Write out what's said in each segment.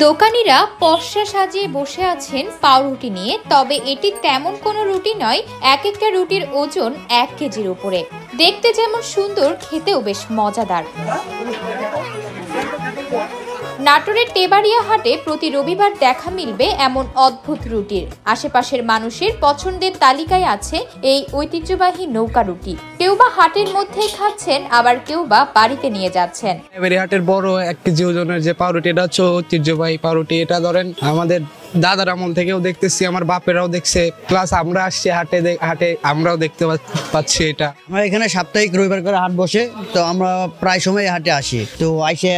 দোকানিরা পসরা সাজিয়ে বসে আছেন পাউরুটি নিয়ে। তবে এটি তেমন কোনো রুটি নয়, এক একটা রুটির ওজন 1 কেজির উপরে। দেখতে যেমন সুন্দর, খেতেও বেশ মজাদার। নাটোরের টেবাড়িয়া হাটে প্রতি রবিবার দেখা মিলবে এমন অদ্ভুত রুটির। আশেপাশের মানুষের পছন্দের তালিকায় আছে এই ঐতিহ্যবাহী নৌকা রুটি। কেউ বা হাটের মধ্যেই খাচ্ছেন, আবার কেউ বা বাড়িতে নিয়ে যাচ্ছেন। টেবাড়িয়া হাটের বড় 1 কেজি ওজনের যে পাউরুটি, এটা হচ্ছে ঐতিহ্যবাহী পাউরুটি। এটা ধরেন আমাদের দাদার আমল থেকেও দেখতেছি, আমার বাপেরাও দেখছে, প্লাস আমরা আসছি হাটে আমরাও দেখতে পাচ্ছি। এটা আমার এখানে সাপ্তাহিক রবিবার করে হাট বসে, তো আমরা প্রায় সময় হাটে আসি। তো আইসে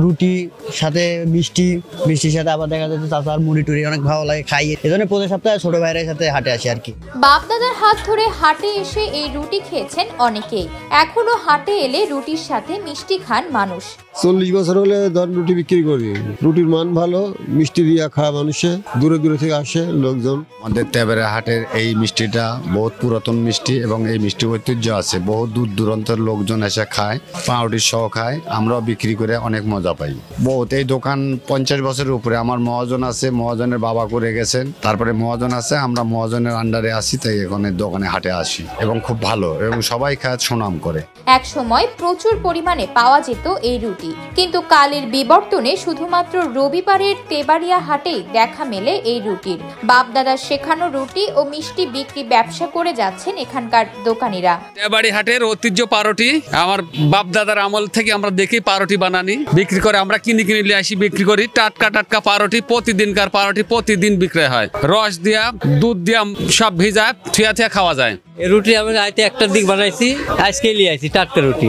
রুটি সাথে মিষ্টির সাথে আবার দেখা যাচ্ছে চাচার মুড়ি টুড়ি অনেক ভালো লাগে, খাই। এই জন্য প্রতি সপ্তাহে ছোট ভাইয়ের সাথে হাটে আসি আর কি। বাপ দাদার হাত ধরে হাটে এসে এই রুটি খেয়েছেন অনেকেই। এখনো হাটে এলে রুটির সাথে মিষ্টি খান মানুষ। 40 বছর হলে রুটি বিক্রি করি। রুটির মান ভালো, মিষ্টি দিয়া খায় মানুষে, দূরে দূরে থেকে আসে লোকজন। আমাদের টেবাড়িয়া হাটের এই মিষ্টিটা বহুত পুরাতন মিষ্টি এবং এই মিষ্টি ঐতিহ্য আছে। বহু দূর দূরান্তের লোকজন এসে খায়, পাউরুটি সহ খায়। আমরাও বিক্রি করে অনেক মজা পাই। বহুত এই দোকান 50 বছরের উপরে। আমার মহাজন আছে, মহাজনের বাবা করে গেছেন, তারপরে মহাজন আছে, আমরা মহাজনের আন্ডারে আসি, তাই এখন দোকানে হাটে আসি এবং খুব ভালো এবং সবাই খায়, সুনাম করে। এক সময় প্রচুর পরিমাণে পাওয়া যেত এই রুটি, কিন্তু কালের বিবর্তনে শুধুমাত্র রবিবারের টেবাড়িয়া হাটেই দেখা মেলে এই রুটির। বাপদাদার শেখানো রুটি ও মিষ্টি বিক্রি ব্যবসা করে যাচ্ছেন এখানকার দোকানিরা। টেবাড়িয়া হাটের ঐতিহ্য পাউরুটি, আমার বাপদাদার আমল থেকে আমরা দেখি পাউরুটি বানানি, বিক্রি করে আমরা কিনে নিয়ে আসি, বিক্রি করি। টাটকা পাউরুটি, প্রতিদিনকার পাউরুটি প্রতিদিন বিক্রয় হয়। রস দিয়া, দুধ দিয়া সব ভিজা থিয়া খাওয়া যায়। এই রুটি আমি রাইতে 1টার দিক বানাইছি, আজকে নিয়ে আসি টাটকা রুটি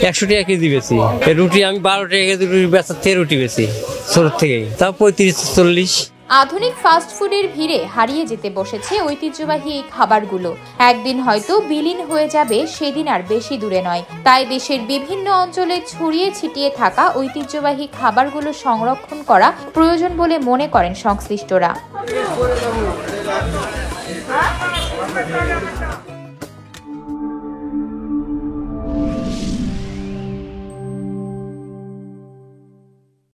100 টাকা কেজি বেশি। এই রুটি আমি 12 টাকা কেজি বেচার থেকে রুটি বেশি ছোট থেকেই, তাও 35-40। আধুনিক ফাস্ট ফুডের ভিড়ে হারিয়ে যেতে বসেছে ঐতিহ্যবাহী এই খাবারগুলো। একদিন হয়তো বিলীন হয়ে যাবে, সেদিন আর বেশি দূরে নয়। তাই দেশের বিভিন্ন অঞ্চলে ছড়িয়ে ছিটিয়ে থাকা ঐতিহ্যবাহী খাবারগুলো সংরক্ষণ করা প্রয়োজন বলে মনে করেন সংশ্লিষ্টরা।